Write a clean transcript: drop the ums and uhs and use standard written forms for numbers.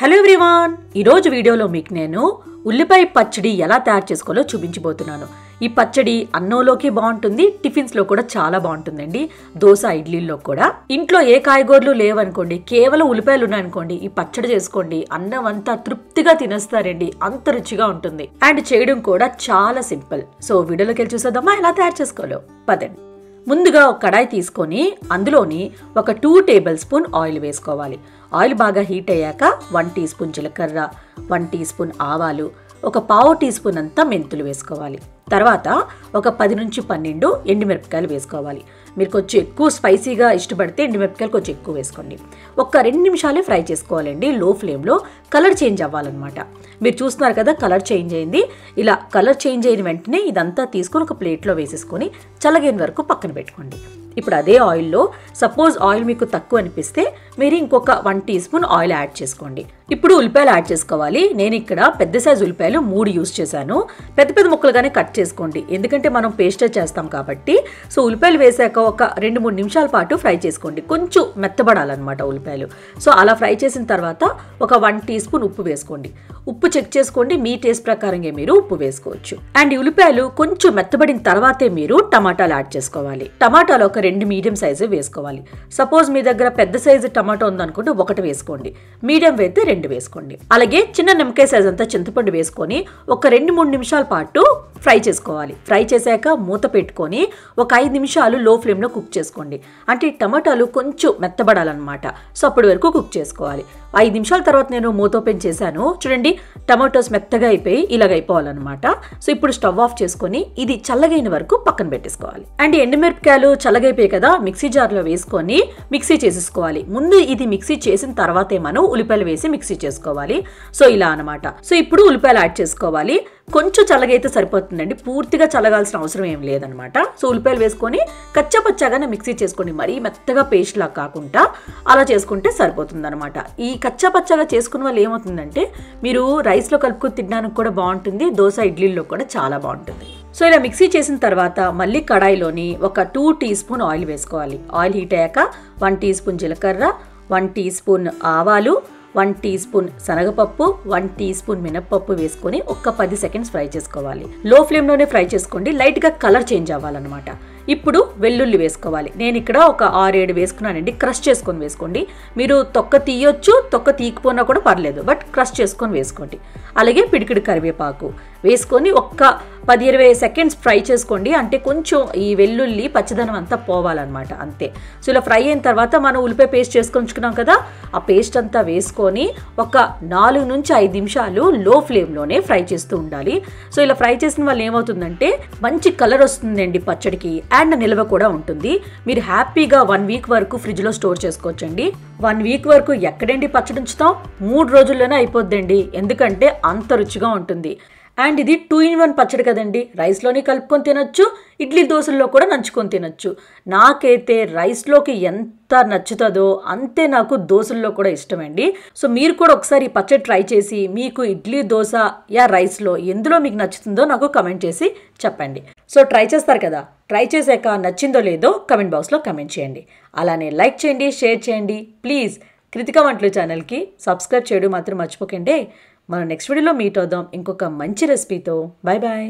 Hello everyone, ఈరోజు వీడియోలో మీకు నేను ఉల్లిపాయ పచ్చడి ఎలా తయారు చేసుకోవాలో చూపించబోతున్నాను. ఈ పచ్చడి అన్నంలోకి బాగుంటుంది, టిఫిన్స్లో కూడా చాలా బాగుంటుందండి. దోశ, ఇడ్లీల్లో కూడా. ఇంట్లో ఏ కాయగూరలు లేవనుకోండి, కేవలం ఉల్లిపాయలు ఉన్నాయనుకోండి, ఈ పచ్చడి చేసుకోండి, అన్నం అంతా తృప్తిగా తినేస్తారండి. అంత రుచిగా ఉంటుంది అండ్ చేయడం కూడా చాలా సింపుల్. సో వీడియోలోకి వెళ్ళి చూసేద్దామా ఎలా తయారు చేసుకోవాలో. పదండి. ముందుగా ఒక కడాయి తీసుకొని అందులోని ఒక 2 టేబుల్ స్పూన్ ఆయిల్ వేసుకోవాలి. ఆయిల్ బాగా హీట్ అయ్యాక 1 టీ స్పూన్ జీలకర్ర, 1 టీ స్పూన్ ఆవాలు, ఒక 1/2 టీ స్పూన్ అంతా మెంతులు వేసుకోవాలి. తర్వాత ఒక 10 నుంచి 12 ఎండుమిరపకాయలు వేసుకోవాలి. మీరు కొంచెం ఎక్కువ స్పైసీగా ఇష్టపడితే ఎండుమిరపకాయలు కొంచెం ఎక్కువ వేసుకోండి. ఒక 2 నిమిషాలే ఫ్రై చేసుకోవాలండి, లో ఫ్లేమ్లో. కలర్ చేంజ్ అవ్వాలన్నమాట. మీరు చూస్తున్నారు కదా, కలర్ చేంజ్ అయింది. ఇలా కలర్ చేంజ్ అయిన వెంటనే ఇదంతా తీసుకొని ఒక ప్లేట్లో వేసేసుకొని చల్లగైన వరకు పక్కన పెట్టుకోండి. ఇప్పుడు అదే ఆయిల్లో, సపోజ్ ఆయిల్ మీకు తక్కువ అనిపిస్తే మీరు ఇంకొక 1 టీ స్పూన్ ఆయిల్ యాడ్ చేసుకోండి. ఇప్పుడు ఉల్లిపాయలు యాడ్ చేసుకోవాలి. నేను ఇక్కడ పెద్ద సైజు ఉల్లిపాయలు 3 యూస్ చేశాను. పెద్ద పెద్ద ముక్కలుగానే కట్ చేసుకోండి, ఎందుకంటే మనం పేస్టే చేస్తాం కాబట్టి. సో ఉల్లిపాయలు వేసాక ఒక 2-3 నిమిషాల పాటు ఫ్రై చేసుకోండి. కొంచెం మెత్తబడాలన్నమాట ఉల్లిపాయలు. సో అలా ఫ్రై చేసిన తర్వాత ఒక 1 టీ స్పూన్ ఉప్పు వేసుకోండి. ఉప్పు చెక్ చేసుకోండి, మీ టేస్ట్ ప్రకారంగా మీరు ఉప్పు వేసుకోవచ్చు. అండ్ ఈ ఉల్లిపాయలు కొంచెం మెత్తబడిన తర్వాతే మీరు టమాటాలు యాడ్ చేసుకోవాలి. టమాటాలు ఒక 2 మీడియం సైజు వేసుకోవాలి. సపోజ్ మీ దగ్గర పెద్ద సైజు టమాటో ఉందనుకుంటే 1 వేసుకోండి, మీడియం అయితే 2 వేసుకోండి. అలాగే చిన్న నిమ్మకాయ సైజ్ అంతా చింతపండు వేసుకొని ఒక 2-3 నిమిషాల పాటు ఫ్రై చేసుకోవాలి. ఫ్రై చేశాక మూత పెట్టుకొని ఒక 5 నిమిషాలు లో ఫ్లేమ్లో కుక్ చేసుకోండి. అంటే టమాటాలు కొంచెం మెత్తబడాలన్నమాట. సో అప్పటి వరకు కుక్ చేసుకోవాలి. 5 నిమిషాల తర్వాత నేను మూత ఓపెన్ చేశాను. చూడండి, టమాటోస్ మెత్తగా అయిపోయి ఇలాగ అయిపోవాలన్నమాట. సో ఇప్పుడు స్టవ్ ఆఫ్ చేసుకొని ఇది చల్లగైన వరకు పక్కన పెట్టేసుకోవాలి. అండ్ ఎండుమిరపకాయలు చల్లగైపోయాయి కదా, మిక్సీ జార్లో వేసుకొని మిక్సీ చేసేసుకోవాలి. ముందు ఇది మిక్సీ చేసిన తర్వాతే మనం ఉల్లిపాయలు వేసి మిక్సీ చేసుకోవాలి. సో ఇలా అనమాట. సో ఇప్పుడు ఉల్లిపాయలు యాడ్ చేసుకోవాలి. కొంచెం చల్లగైతే సరిపోతుందండి, పూర్తిగా చల్లగాల్సిన అవసరం ఏం లేదనమాట. సో ఉల్లిపాయలు వేసుకొని కచ్చాపచ్చాగానే మిక్సీ చేసుకోండి, మరీ మెత్తగా పేస్ట్ లా కాకుండా అలా చేసుకుంటే సరిపోతుంది అనమాట. ఈ కచ్చాపచ్చాగా చేసుకున్న వాళ్ళు ఏమవుతుందంటే మీరు రైస్లో కలుపుకొని తినడానికి కూడా బాగుంటుంది, దోశ ఇడ్లీల్లో కూడా చాలా బాగుంటుంది. సో ఇలా మిక్సీ చేసిన తర్వాత మళ్ళీ కడాయిలోని ఒక 2 టీ స్పూన్ ఆయిల్ వేసుకోవాలి. ఆయిల్ హీట్ అయ్యాక 1 టీ స్పూన్ జీలకర్ర, 1 టీ స్పూన్ ఆవాలు, 1 టీ స్పూన్ శనగపప్పు, 1 టీ స్పూన్ మినప్పప్పు వేసుకొని ఒక 10 సెకండ్స్ ఫ్రై చేసుకోవాలి. లో ఫ్లేమ్లోనే ఫ్రై చేసుకోండి, లైట్గా కలర్ చేంజ్ అవ్వాలన్నమాట. ఇప్పుడు వెల్లుల్లి వేసుకోవాలి. నేను ఇక్కడ ఒక 6-7 వేసుకున్నానండి. క్రష్ చేసుకొని వేసుకోండి. మీరు తొక్క తీయొచ్చు, తొక్క తీయకపోయినా కూడా పర్లేదు, బట్ క్రష్ చేసుకొని వేసుకోండి. అలాగే పిడికిడి కరివేపాకు వేసుకొని ఒక్క 10-20 సెకండ్స్ ఫ్రై చేసుకోండి. అంటే కొంచెం ఈ వెల్లుల్లి పచ్చదనం అంతా పోవాలన్నమాట, అంతే. సో ఇలా ఫ్రై అయిన తర్వాత మనం ఉల్లిపాయ పేస్ట్ చేసుకొచ్చుకున్నాం కదా, ఆ పేస్ట్ అంతా వేసుకొని ఒక 4 నుంచి 5 నిమిషాలు లో ఫ్లేమ్లోనే ఫ్రై చేస్తూ ఉండాలి. సో ఇలా ఫ్రై చేసిన వాళ్ళు ఏమవుతుందంటే మంచి కలర్ వస్తుందండి పచ్చడికి, అండ్ నిల్వ కూడా ఉంటుంది. మీరు హ్యాపీగా 1 వీక్ వరకు ఫ్రిడ్జ్లో స్టోర్ చేసుకోవచ్చండి. 1 వీక్ వరకు ఎక్కడండి పచ్చడి ఉంచుతాం, 3 రోజుల్లోనే అయిపోద్దండి, ఎందుకంటే అంత రుచిగా ఉంటుంది. అండ్ ఇది 2 in 1 పచ్చడి కదండి, రైస్లోని కలుపుకొని తినొచ్చు, ఇడ్లీ దోశల్లో కూడా నంచుకొని తినొచ్చు. నాకైతే రైస్లోకి ఎంత నచ్చుతుందో అంతే నాకు దోశల్లో కూడా ఇష్టమండి. సో మీరు కూడా ఒకసారి ఈ పచ్చడి ట్రై చేసి మీకు ఇడ్లీ, దోశ యా రైస్లో ఎందులో మీకు నచ్చుతుందో నాకు కమెంట్ చేసి చెప్పండి. సో ట్రై చేస్తారు కదా, ట్రై చేశాక నచ్చిందో లేదో కమెంట్ బాక్స్లో కమెంట్ చేయండి. అలానే లైక్ చేయండి, షేర్ చేయండి. ప్లీజ్ కృతికా వంటలు ఛానల్కి సబ్స్క్రైబ్ చేయడం మాత్రం మర్చిపోకండి. మనం నెక్స్ట్ వీడియోలో మీట్ అవుదాం ఇంకొక మంచి రెసిపీతో. Bye bye.